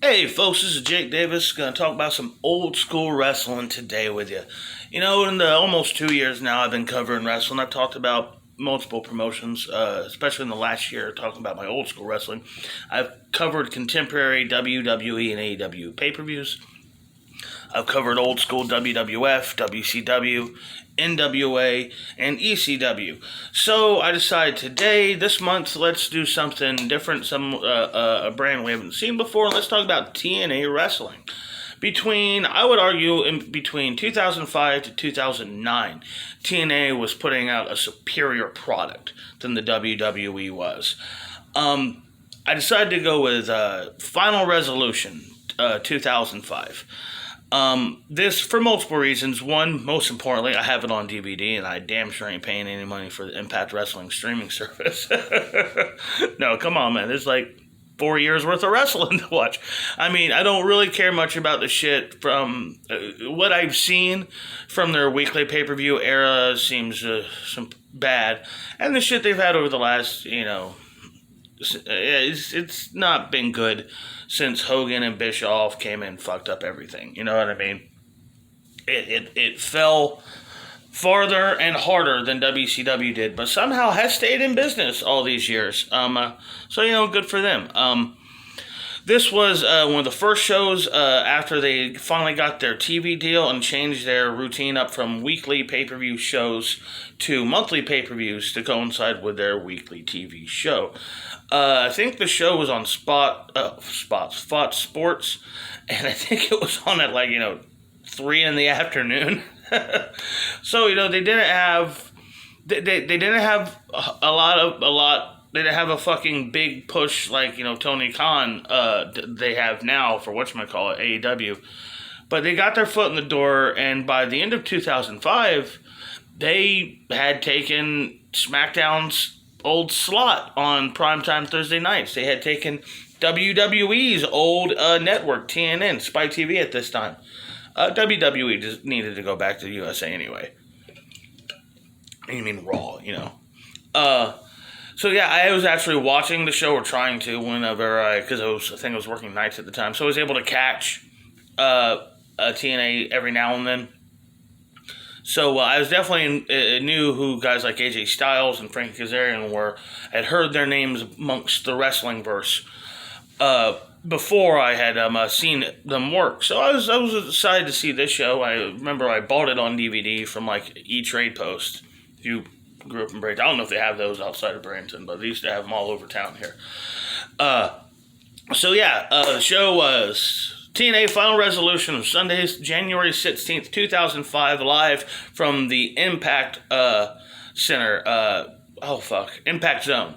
Hey folks, this is Jake Davis. Going to talk about some old school wrestling today with you. You know, in the almost 2 years now I've been covering wrestling. I've talked about multiple promotions, especially in the last year, talking about my old school wrestling. I've covered contemporary WWE and AEW pay-per-views. I've covered old school WWF, WCW, NWA, and ECW. So I decided this month, let's do something different, a brand we haven't seen before. Let's talk about TNA wrestling. I would argue, between 2005 to 2009, TNA was putting out a superior product than the WWE was. I decided to go with Final Resolution, 2005. This for multiple reasons. One, most importantly, I have it on DVD, and I damn sure ain't paying any money for the Impact Wrestling streaming service. No, come on, man. There's like 4 years worth of wrestling to watch. I mean, I don't really care much about the shit from what I've seen from their weekly pay-per-view era seems some bad, and the shit they've had over the last, it's not been good since Hogan and Bischoff came in and fucked up everything. You know what I mean? It fell farther and harder than WCW did, but somehow has stayed in business all these years. So, good for them. This was one of the first shows after they finally got their TV deal and changed their routine up from weekly pay-per-view shows to monthly pay-per-views to coincide with their weekly TV show. I think the show was on Fox Sports, and I think it was on at 3 in the afternoon. So they didn't have they didn't have a lot. They didn't have a fucking big push like Tony Khan they have now for whatchamacallit, AEW, but they got their foot in the door, and by the end of 2005, they had taken SmackDown's old slot on primetime Thursday nights. They had taken WWE's old network, TNN, Spike TV at this time. WWE just needed to go back to the USA anyway. You mean Raw, So yeah, I was actually watching the show, or trying to, whenever because I think I was working nights at the time, so I was able to catch TNA every now and then. So I was definitely knew who guys like AJ Styles and Frankie Kazarian were. I'd heard their names amongst the wrestling verse before I had seen them work. So I was excited to see this show. I remember I bought it on DVD from E-Trade Post. If you grew up in Bradenton, I don't know if they have those outside of Bradenton, but they used to have them all over town here. The show was TNA Final Resolution, Sunday, January 16th, 2005, live from the Impact Center, Impact Zone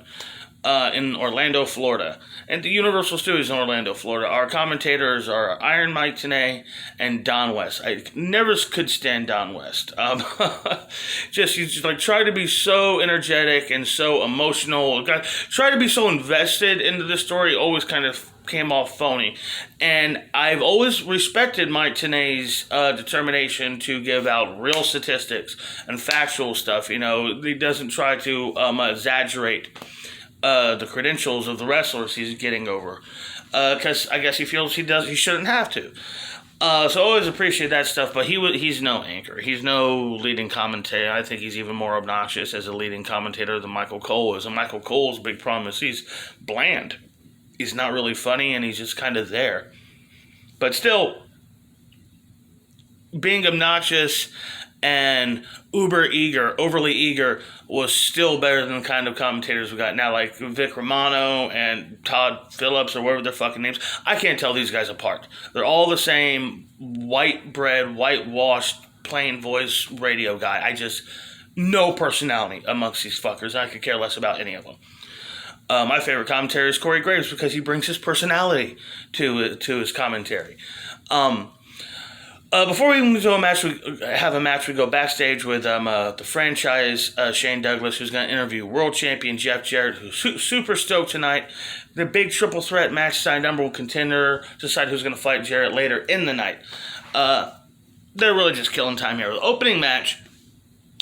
in Orlando, Florida, and the Universal Studios in Orlando, Florida. Our commentators are Iron Mike Tenay and Don West. I never could stand Don West. He's try to be so energetic and so emotional. Try to be so invested into the story. Always kind of came off phony, and I've always respected Mike Tenay's determination to give out real statistics and factual stuff. He doesn't try to exaggerate the credentials of the wrestlers he's getting over, because I guess he feels he shouldn't have to. So I always appreciate that stuff, but he's no anchor. He's no leading commentator. I think he's even more obnoxious as a leading commentator than Michael Cole is. And Michael Cole's big problem is he's bland. He's not really funny, and he's just kind of there. But still, being obnoxious and overly eager, was still better than the kind of commentators we got now, like Vic Romano and Todd Phillips, or whatever their fucking names. I can't tell these guys apart. They're all the same white bread, whitewashed, plain voice radio guy. No personality amongst these fuckers. I could care less about any of them. My favorite commentator is Corey Graves, because he brings his personality to his commentary. Before we move to a match, we go backstage with the franchise, Shane Douglas, who's going to interview world champion Jeff Jarrett, who's super stoked tonight. The big triple threat match, signed number one contender, decide who's going to fight Jarrett later in the night. They're really just killing time here. The opening match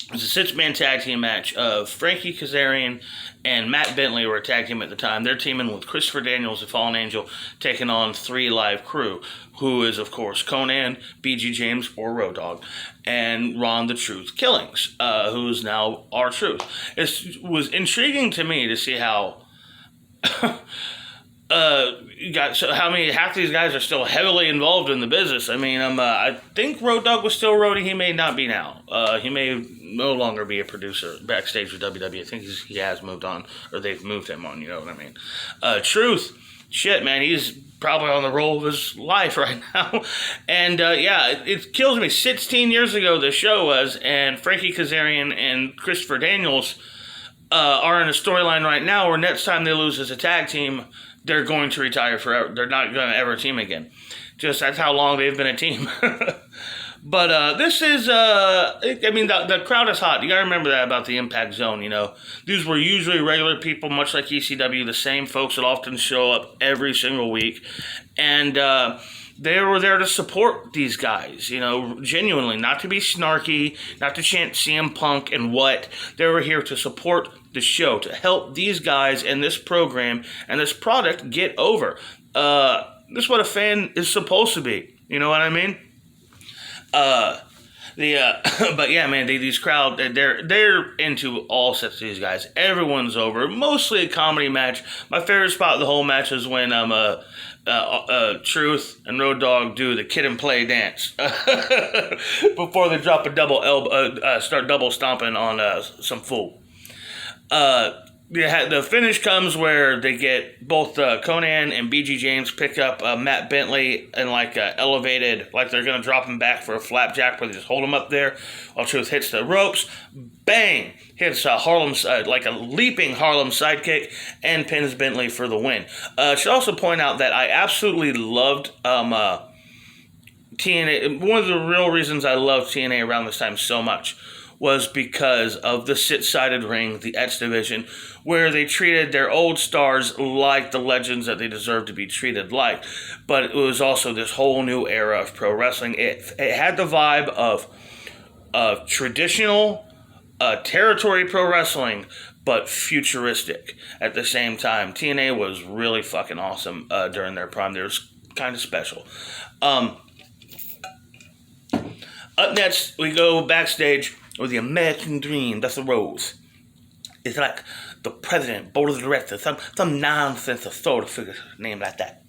It was a 6-man tag team match of Frankie Kazarian and Matt Bentley were a tag team at the time. They're teaming with Christopher Daniels, the Fallen Angel, taking on 3 Live Crew, who is, of course, Conan, BG James, or Road Dogg, and Ron the Truth Killings, who's now R-Truth. It was intriguing to me to see how... half these guys are still heavily involved in the business. I mean, I think Road Dogg was still roadie. He may not be now. He may no longer be a producer backstage with WWE. I think he has moved on, or they've moved him on. You know what I mean? Truth, shit, man, he's probably on the roll of his life right now. And it kills me. 16 years ago, the show was, and Frankie Kazarian and Christopher Daniels are in a storyline right now where next time they lose as a tag team, they're going to retire forever. They're not going to ever team again. Just that's how long they've been a team. But this is, the crowd is hot. You got to remember that about the Impact Zone, you know. These were usually regular people, much like ECW, the same folks that often show up every single week. And they were there to support these guys, you know, genuinely, not to be snarky, not to chant CM Punk and what. They were here to support the show, to help these guys and this program and this product get over. This is what a fan is supposed to be. You know what I mean? But yeah, man, these crowd, they're into all sets of these guys. Everyone's over. Mostly a comedy match. My favorite spot of the whole match is when Truth and Road Dogg do the kid and play dance before they drop a double elbow, start double stomping on some fool. The finish comes where they get both Conan and BG James pick up Matt Bentley and elevated, like they're going to drop him back for a flapjack, where they just hold him up there while Truth hits the ropes. Bang! Hits Harlem's like a leaping Harlem sidekick and pins Bentley for the win. Should also point out that I absolutely loved TNA. One of the real reasons I loved TNA around this time so much was because of the 6-sided ring, the X Division, where they treated their old stars like the legends that they deserved to be treated like. But it was also this whole new era of pro wrestling. It had the vibe of traditional territory pro wrestling, but futuristic at the same time. TNA was really fucking awesome during their prime. They were kind of special. Up next, we go backstage with the American Dream, that's the Rhodes. It's like the president, board of directors, some nonsense authority figure named like that.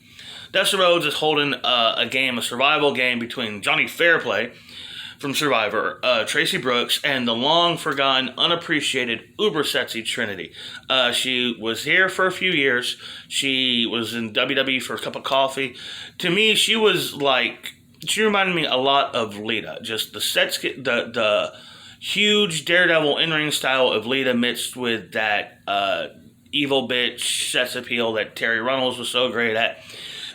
Dusty Rhodes is holding a survival game between Johnny Fairplay from Survivor, Tracy Brooks, and the long-forgotten, unappreciated, uber-sexy Trinity. She was here for a few years. She was in WWE for a cup of coffee. To me, she reminded me a lot of Lita. Just the huge daredevil in-ring style of Lita mixed with that evil bitch sex appeal that Terry Runnels was so great at.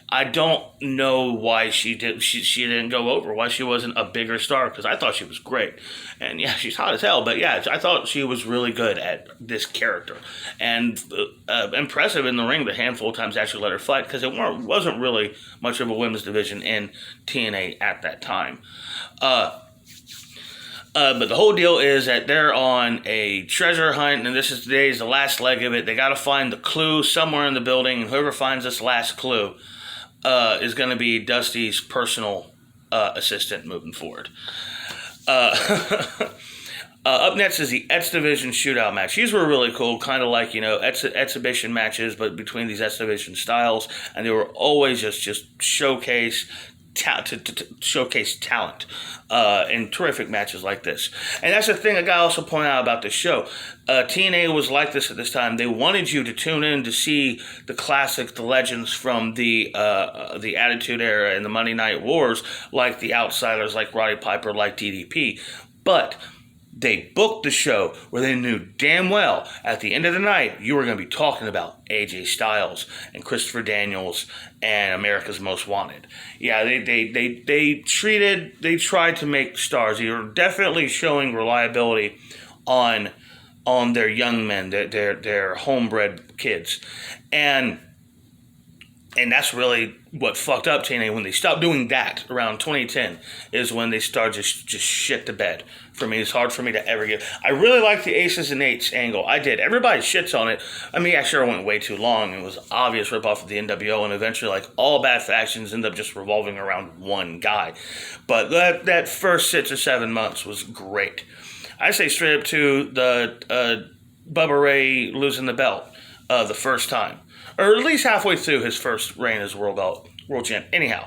I don't know why she didn't go over, why she wasn't a bigger star, because I thought she was great. And yeah, she's hot as hell, but yeah, I thought she was really good at this character. And impressive in the ring the handful of times actually let her fight, because it wasn't really much of a women's division in TNA at that time. But the whole deal is that they're on a treasure hunt, and today's the last leg of it. They got to find the clue somewhere in the building, and whoever finds this last clue is going to be Dusty's personal assistant moving forward. Up next is the X Division Shootout match. These were really cool, kind of like, exhibition matches, but between these X Division styles, and they were always just showcase talent in terrific matches like this. And that's the thing I got to also point out about this show. TNA was like this at this time. They wanted you to tune in to see the classic, the legends from the Attitude Era and the Monday Night Wars, like the Outsiders, like Roddy Piper, like DDP. But they booked the show where they knew damn well at the end of the night you were going to be talking about AJ Styles and Christopher Daniels and America's Most Wanted. Yeah, they tried to make stars. They were definitely showing reliability on their young men, their homebred kids. And And that's really what fucked up TNA when they stopped doing that around 2010 is when they started just shit the bed. For me, it's hard for me to ever get. I really like the Aces and Eights angle. I did. Everybody shits on it. I mean, I sure went way too long. It was obvious ripoff of the NWO, and eventually, like, all bad factions end up just revolving around one guy. But that first 6 or 7 months was great. I say straight up to the Bubba Ray losing the belt the first time. Or at least halfway through his first reign as world champ. Anyhow,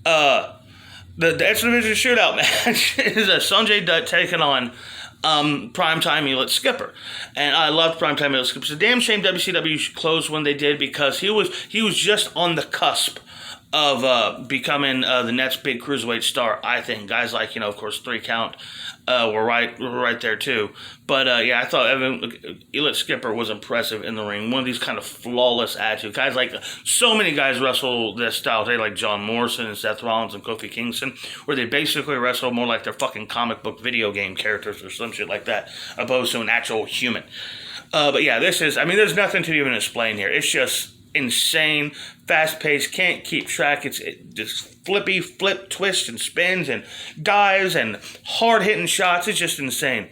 the X Division Shootout match is Sanjay Dutt taking on Primetime Elite Skipper. And I loved Primetime Elite Skipper. It's a damn shame WCW closed when they did because he was just on the cusp of becoming the next big cruiserweight star, I think. Guys like, of course, 3 Count were right there too. But I thought Elite Skipper was impressive in the ring. One of these kind of flawless attitudes. Guys like, so many guys wrestle this style today, like John Morrison and Seth Rollins and Kofi Kingston, where they basically wrestle more like they're fucking comic book video game characters or some shit like that, opposed to an actual human. But yeah, there's nothing to even explain here. It's just insane, fast-paced, can't keep track. It's just flip, twist, and spins, and dives, and hard-hitting shots. It's just insane.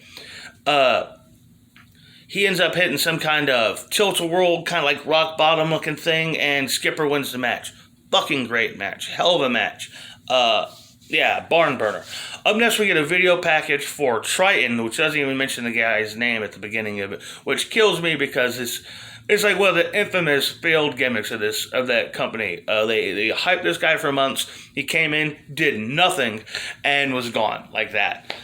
He ends up hitting some kind of tilt-a-whirl, kind of like rock-bottom-looking thing, and Skipper wins the match. Fucking great match. Hell of a match. Barnburner. Up next, we get a video package for Triton, which doesn't even mention the guy's name at the beginning of it, which kills me because it's like one of the infamous failed gimmicks of that company. They hyped this guy for months. He came in, did nothing, and was gone like that.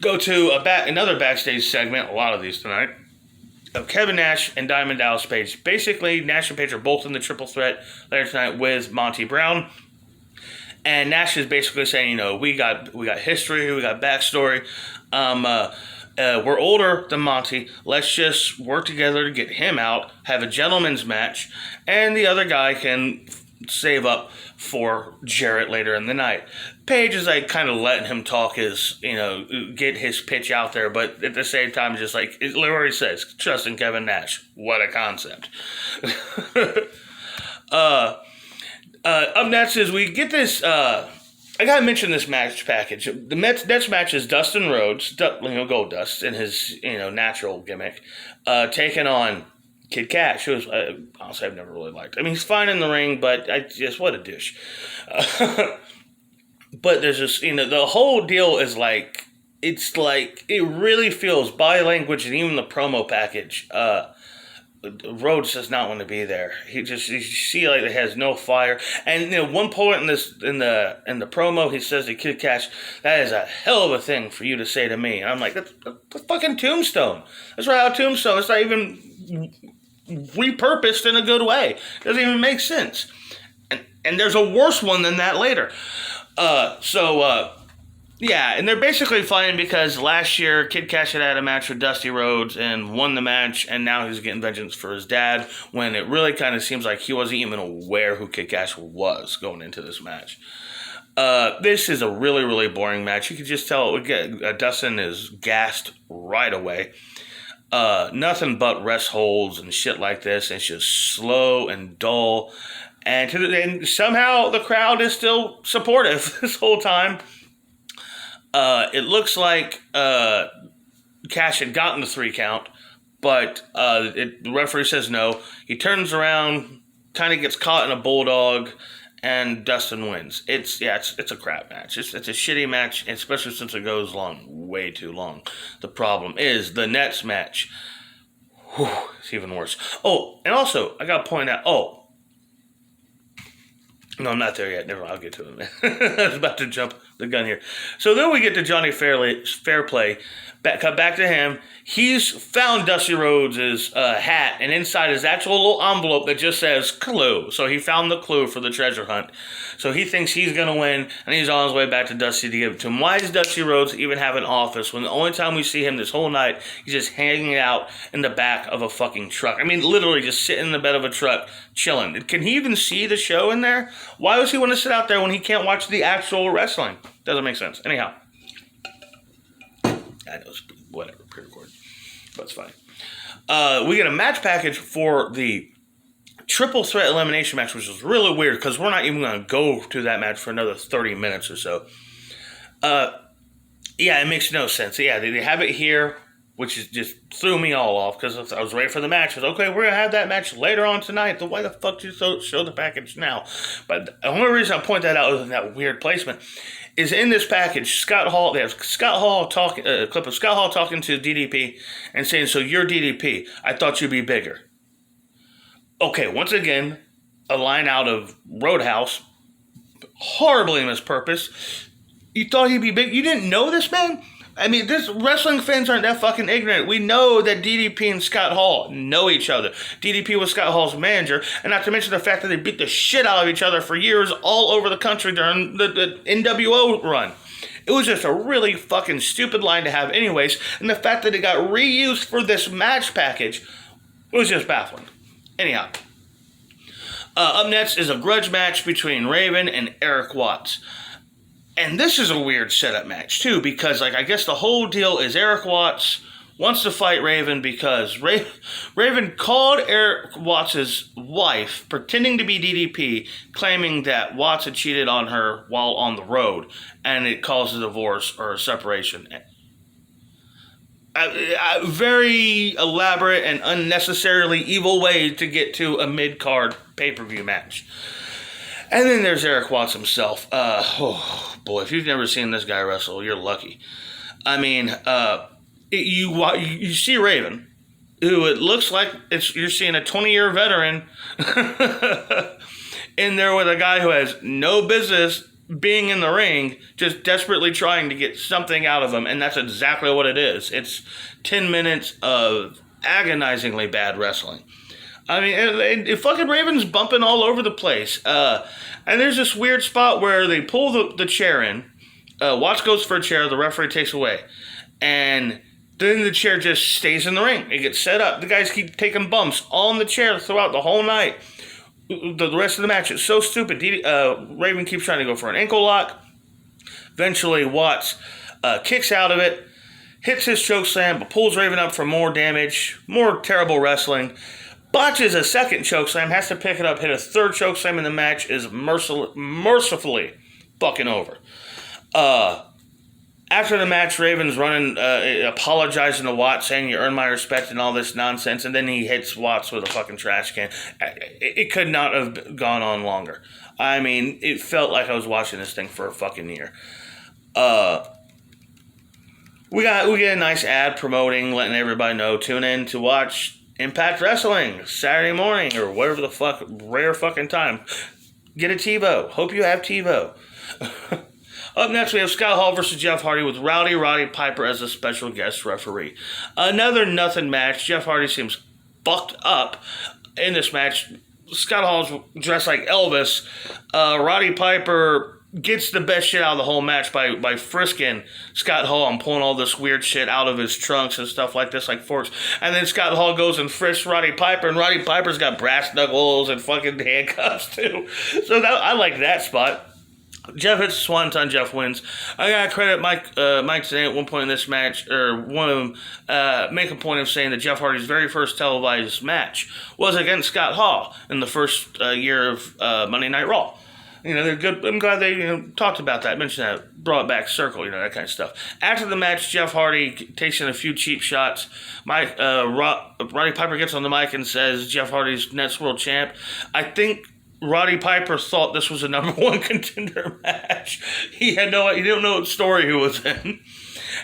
Go to another backstage segment. A lot of these tonight. Of Kevin Nash and Diamond Dallas Page. Basically, Nash and Page are both in the triple threat later tonight with Monty Brown. And Nash is basically saying, we got history, we got backstory. We're older than Monty. Let's just work together to get him out, have a gentleman's match, and the other guy can save up for Jarrett later in the night. Page is like kind of letting him talk get his pitch out there, but at the same time, just like it literally says, trust in Kevin Nash. What a concept. Up next is we get this. I gotta mention this match package. The next match is Dustin Rhodes, Goldust in his natural gimmick, taking on Kid Cash, who honestly I've never really liked. I mean, he's fine in the ring, but what a douche. But there's just the whole deal is like it really feels body language and even the promo package. Rhodes does not want to be there. You see like it has no fire. And at one point in the promo, he says to Kid Cash, "That is a hell of a thing for you to say to me." And I'm like, that's fucking Tombstone. That's right out Tombstone. It's not even repurposed in a good way. It doesn't even make sense. And there's a worse one than that later. And they're basically fighting because last year Kid Cash had a match with Dusty Rhodes and won the match, and now he's getting vengeance for his dad, when it really kind of seems like he wasn't even aware who Kid Cash was going into this match. This is a really, really boring match. You can just tell Dustin is gassed right away. Nothing but rest holds and shit like this. It's just slow and dull. And somehow the crowd is still supportive this whole time. It looks like Cash had gotten the 3 count, but the referee says no. He turns around, kind of gets caught in a bulldog, and Dustin wins. It's a crap match. It's a shitty match, especially since it goes way too long. The problem is the next match. It's even worse. Oh, and also I gotta point out. Oh. No, I'm not there yet. Never mind. I'll get to it, man. I was about to jump the gun here. So then we get to Johnny Fairplay. Cut back to him. He's found Dusty Rhodes' hat, and inside is actual little envelope that just says clue. So he found the clue for the treasure hunt. So he thinks he's going to win, and he's on his way back to Dusty to give it to him. Why does Dusty Rhodes even have an office when the only time we see him this whole night, he's just hanging out in the back of a fucking truck? I mean, literally just sitting in the bed of a truck, chilling. Can he even see the show in there? Why does he want to sit out there when he can't watch the actual wrestling? Doesn't make sense. Anyhow. I know, whatever, pre-recorded. But it's fine. We get a match package for the triple threat elimination match, which was really weird because we're not even going to go to that match for another 30 minutes or so. Yeah, it makes no sense. Yeah, they have it here, which is just threw me all off because I was ready for the match. I was okay, we're going to have that match later on tonight. So why the fuck did you show the package now? But the only reason I point that out is that weird placement is in this package, Scott Hall, they have Scott Hall talking, a clip of Scott Hall talking to DDP and saying, so you're DDP. I thought you'd be bigger. Okay, once again, a line out of Roadhouse, horribly mispurposed. You thought he'd be big? You didn't know this man? I mean, this wrestling fans aren't that fucking ignorant. We know that DDP and Scott Hall know each other. DDP was Scott Hall's manager, and not to mention the fact that they beat the shit out of each other for years all over the country during the NWO run. It was just a really fucking stupid line to have anyways, and the fact that it got reused for this match package was just baffling. Anyhow, up next is a grudge match between Raven and Eric Watts. And this is a weird setup match, too, because, I guess the whole deal is Eric Watts wants to fight Raven because Raven called Eric Watts' wife, pretending to be DDP, claiming that Watts had cheated on her while on the road, and it caused a divorce or a separation. A very elaborate and unnecessarily evil way to get to a mid-card pay-per-view match. And then there's Eric Watts himself. Oh boy, if you've never seen this guy wrestle, you're lucky. I mean, you see Raven, who it looks like you're seeing a 20-year veteran in there with a guy who has no business being in the ring, just desperately trying to get something out of him, and that's exactly what it is. It's 10 minutes of agonizingly bad wrestling. I mean, fucking Raven's bumping all over the place. And there's this weird spot where they pull the chair in. Watts goes for a chair, the referee takes away. And then the chair just stays in the ring. It gets set up. The guys keep taking bumps on the chair throughout the whole night. The rest of the match is so stupid. Raven keeps trying to go for an ankle lock. Eventually, Watts kicks out of it, hits his chokeslam, but pulls Raven up for more damage, more terrible wrestling. Botches a second chokeslam, has to pick it up, hit a third chokeslam, and the match is mercifully fucking over. After the match, Raven's running, apologizing to Watts, saying you earned my respect and all this nonsense, and then he hits Watts with a fucking trash can. It could not have gone on longer. I mean, it felt like I was watching this thing for a fucking year. We get a nice ad promoting, letting everybody know, tune in to watch Impact Wrestling Saturday morning or whatever the fuck, rare fucking time. Get a TiVo. Hope you have TiVo. Up next, we have Scott Hall versus Jeff Hardy with Roddy Piper as a special guest referee. Another nothing match. Jeff Hardy seems fucked up in this match. Scott Hall's dressed like Elvis. Roddy Piper gets the best shit out of the whole match by frisking Scott Hall and pulling all this weird shit out of his trunks and stuff like this, like forks. And then Scott Hall goes and frisks Roddy Piper, and Roddy Piper's got brass knuckles and fucking handcuffs too. So I like that spot. Jeff hits Swanton, Jeff wins. I gotta credit Mike today at one point in this match, or one of them, make a point of saying that Jeff Hardy's very first televised match was against Scott Hall in the first year of Monday Night Raw. You know, they're good. I'm glad they talked about that, mentioned that, brought it back circle, that kind of stuff. After the match, Jeff Hardy takes in a few cheap shots. Roddy Piper gets on the mic and says Jeff Hardy's next world champ. I think Roddy Piper thought this was a number one contender match. He didn't know what story he was in.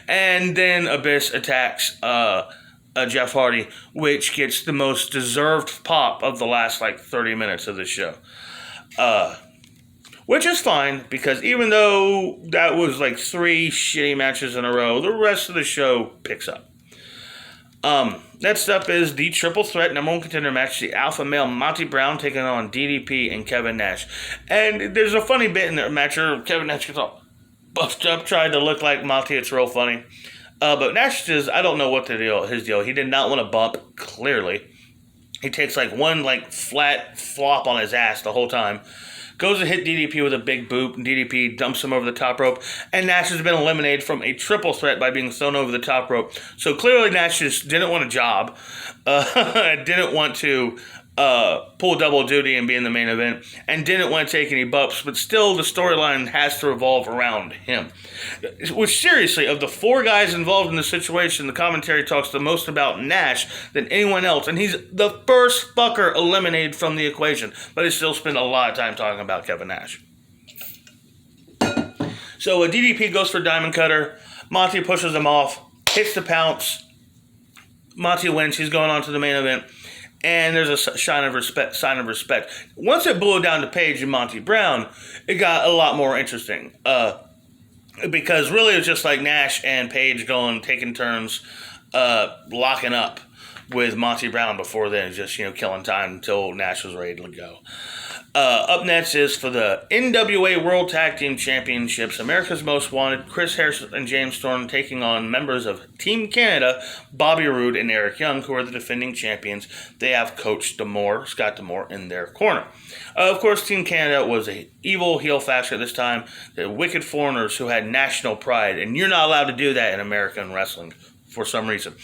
And then Abyss attacks Jeff Hardy, which gets the most deserved pop of the last 30 minutes of the show. Which is fine, because even though that was 3 shitty matches in a row, the rest of the show picks up. Next up is the triple threat number one contender match, the alpha male Monty Brown taking on DDP and Kevin Nash. And there's a funny bit in the match where Kevin Nash gets all buffed up, tried to look like Monty. It's real funny. But Nash I don't know what his deal. He did not want to bump, clearly. He takes one flat flop on his ass the whole time. Goes to hit DDP with a big boot, and DDP dumps him over the top rope, and Nash has been eliminated from a triple threat by being thrown over the top rope. So clearly Nash just didn't want a job, didn't want to pull double duty and be in the main event, and didn't want to take any bumps, but still the storyline has to revolve around him. Which, seriously, of the 4 guys involved in the situation, the commentary talks the most about Nash than anyone else, and he's the first fucker eliminated from the equation, but they still spend a lot of time talking about Kevin Nash. So DDP goes for Diamond Cutter. Monty pushes him off, hits the pounce. Monty wins. He's going on to the main event. And there's a sign of respect. Once it blew down to Page and Monty Brown, it got a lot more interesting. Because really it was just like Nash and Page taking turns, locking up with Monty Brown before then, just, killing time until Nash was ready to go. Up next is for the NWA World Tag Team Championships, America's Most Wanted, Chris Harris and James Storm taking on members of Team Canada, Bobby Roode and Eric Young, who are the defending champions. They have Coach Scott D'Amore, in their corner. Of course, Team Canada was an evil heel faction at this time. The Wicked Foreigners who had national pride, and you're not allowed to do that in American wrestling for some reason.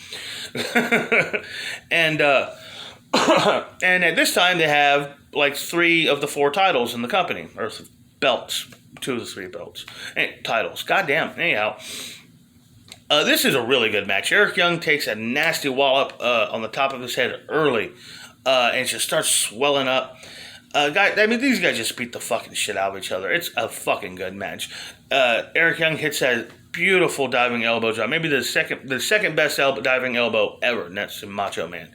And at this time, they have 3 of the 4 titles in the company, or belts, 2 of the 3 belts, titles. Goddamn. Anyhow, this is a really good match. Eric Young takes a nasty wallop on the top of his head early, and just starts swelling up. These guys just beat the fucking shit out of each other. It's a fucking good match. Eric Young hits that beautiful diving elbow drop, maybe the second best diving elbow ever, next to Macho Man.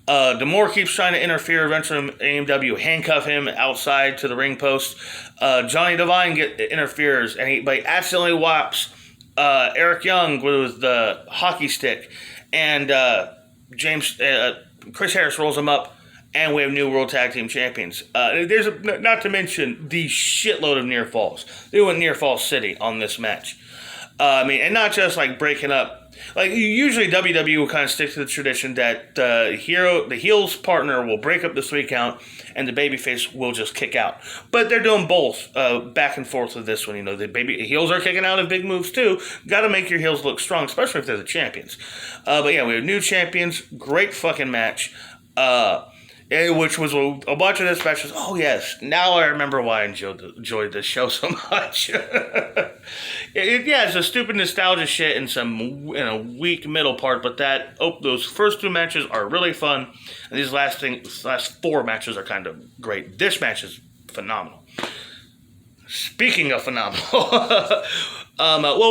D'Amore keeps trying to interfere. Eventually, AMW handcuff him outside to the ring post. Johnny Devine interferes, but he accidentally whops Eric Young with the hockey stick, and Chris Harris rolls him up, and we have new World Tag Team Champions. There's not to mention the shitload of near falls. They went near fall city on this match. And not just breaking up. Usually WWE will kind of stick to the tradition that the heel's partner will break up the 3 count and the babyface will just kick out. But they're doing both back and forth with this one. The heels are kicking out of big moves too. Got to make your heels look strong, especially if they're the champions. But yeah, we have new champions. Great fucking match. Which was a bunch of this match was, oh yes, now I remember why I enjoyed this show so much. It's a stupid nostalgia shit in a weak middle part, but those first 2 matches are really fun, and these last 4 matches are kind of great. This match is phenomenal. Speaking of phenomenal,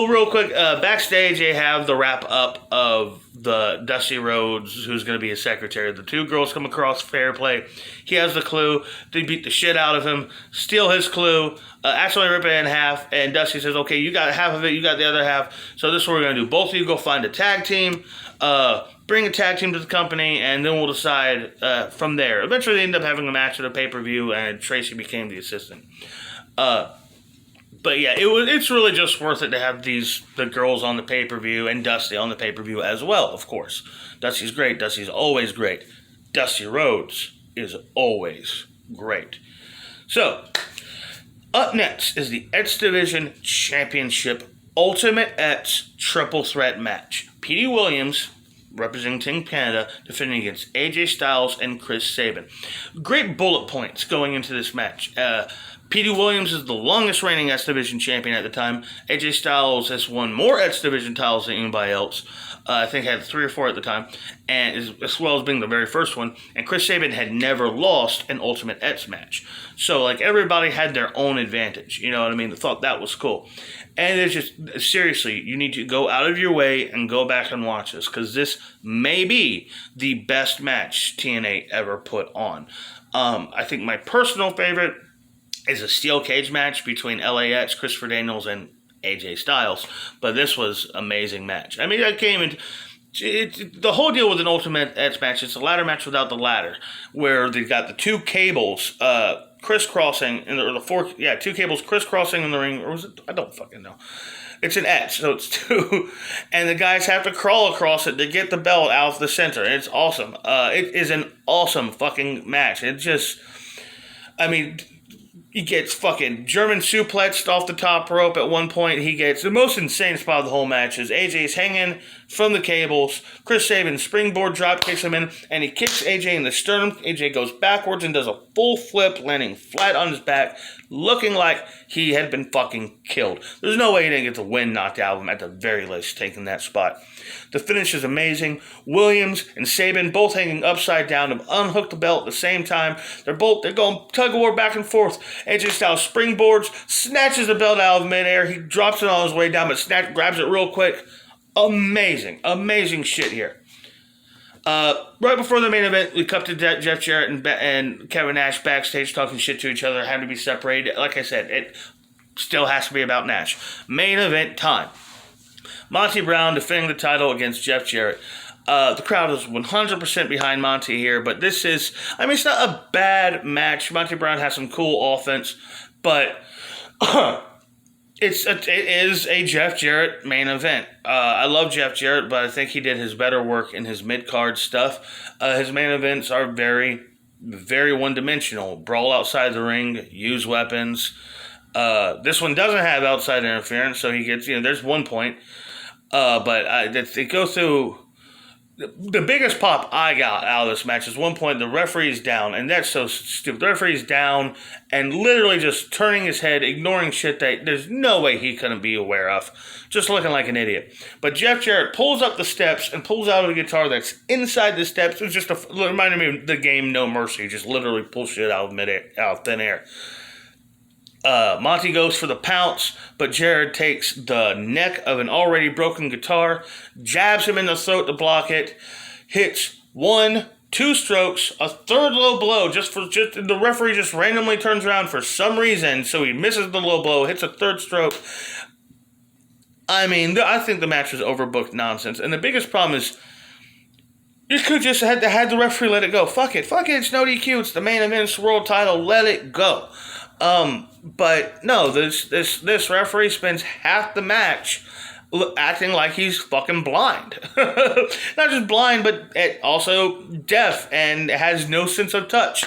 real quick, backstage they have the wrap up of the Dusty Rhodes, who's going to be his secretary. The 2 girls come across fair play. He has the clue. They beat the shit out of him, steal his clue, accidentally rip it in half, and Dusty says, okay, you got half of it, you got the other half, so this is what we're going to do. Both of you go find a tag team, bring a tag team to the company, and then we'll decide from there. Eventually they end up having a match at a pay-per-view, and Tracy became the assistant. But yeah, it's really just worth it to have the girls on the pay-per-view and Dusty on the pay-per-view as well, of course. Dusty's great. Dusty's always great. Dusty Rhodes is always great. So, up next is the X Division Championship Ultimate X Triple Threat match. Petey Williams, representing Team Canada, defending against AJ Styles and Chris Sabin. Great bullet points going into this match. Petey Williams is the longest reigning X Division champion at the time. AJ Styles has won more X Division titles than anybody else. I think had 3 or 4 at the time, and as well as being the very first one. And Chris Sabin had never lost an Ultimate X match. So, everybody had their own advantage. You know what I mean? I thought that was cool. And it's just, seriously, you need to go out of your way and go back and watch this, because this may be the best match TNA ever put on. I think my personal favorite is a steel cage match between LAX, Christopher Daniels, and AJ Styles. But this was an amazing match. I mean, the whole deal with an Ultimate X match, it's a ladder match without the ladder, where they've got the 2 cables crisscrossing, or 2 cables crisscrossing in the ring, or was it? I don't fucking know. It's an X, so it's 2, and the guys have to crawl across it to get the belt out of the center. It's awesome. It is an awesome fucking match. It just, he gets fucking German suplexed off the top rope at one point. He gets the most insane spot of the whole match is AJ's hanging from the cables. Chris Sabin springboard drop kicks him in, and he kicks AJ in the sternum. AJ goes backwards and does a full flip, landing flat on his back, looking like he had been fucking killed. There's no way he didn't get the win knocked out of him, at the very least, taking that spot. The finish is amazing. Williams and Sabin both hanging upside down to unhook the belt at the same time. They're going tug of war back and forth. AJ Styles springboards, snatches the belt out of midair. He drops it on his way down, but grabs it real quick. Amazing shit here. Right before the main event, we cut to Jeff Jarrett and Kevin Nash backstage talking shit to each other, having to be separated. Like I said, it still has to be about Nash. Main event time. Monty Brown defending the title against Jeff Jarrett. The crowd is 100% behind Monty here, but this is, it's not a bad match. Monty Brown has some cool offense, but it is a Jeff Jarrett main event. I love Jeff Jarrett, but I think he did his better work in his mid-card stuff. His main events are very, very one-dimensional. Brawl outside the ring, use weapons. This one doesn't have outside interference, so he gets, there's 1 point. But it goes through. The biggest pop I got out of this match is 1 point the referee's down, and that's so stupid. The referee's down and literally just turning his head, ignoring shit that there's no way he couldn't be aware of, just looking like an idiot. But Jeff Jarrett pulls up the steps and pulls out a guitar that's inside the steps. It was just reminded me of the game No Mercy, just literally pull shit out of thin air. Monty goes for the pounce, but Jarrett takes the neck of an already broken guitar, jabs him in the throat to block it, hits 1, 2 strokes, a third low blow, just the referee just randomly turns around for some reason, so he misses the low blow, hits a third stroke. I think the match was overbooked nonsense, and the biggest problem is you could just had the referee let it go. Fuck it, it's no DQ, it's the main event, it's the world title, let it go. But no, this referee spends half the match acting like he's fucking blind. Not just blind, but also deaf and has no sense of touch.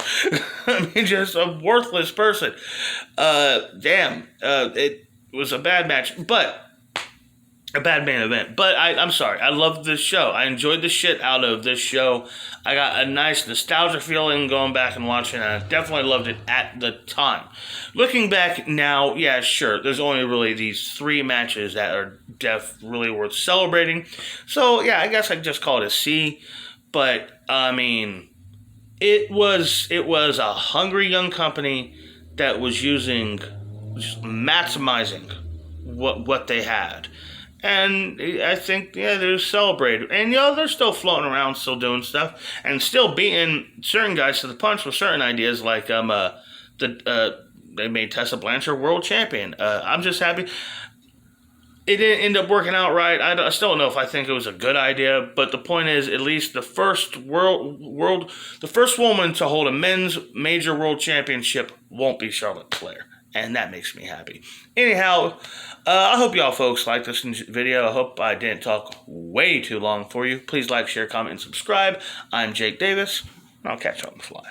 Just a worthless person. It was a bad match, but a bad main event. But I'm sorry, I loved this show. I enjoyed the shit out of this show. I got a nice nostalgia feeling going back and watching it. I definitely loved it at the time. Looking back now, yeah, sure, there's only really these 3 matches that are really worth celebrating. So, yeah, I guess I'd just call it a C. But, it was a hungry young company that was maximizing what they had. And I think, they're celebrated. And, they're still floating around, still doing stuff, and still beating certain guys to the punch with certain ideas, like they made Tessa Blanchard world champion. I'm just happy. It didn't end up working out right. I still don't know if I think it was a good idea, but the point is, at least the first the first woman to hold a men's major world championship won't be Charlotte Flair. And that makes me happy. Anyhow, I hope y'all folks liked this video. I hope I didn't talk way too long for you. Please like, share, comment, and subscribe. I'm Jake Davis, and I'll catch you on the fly.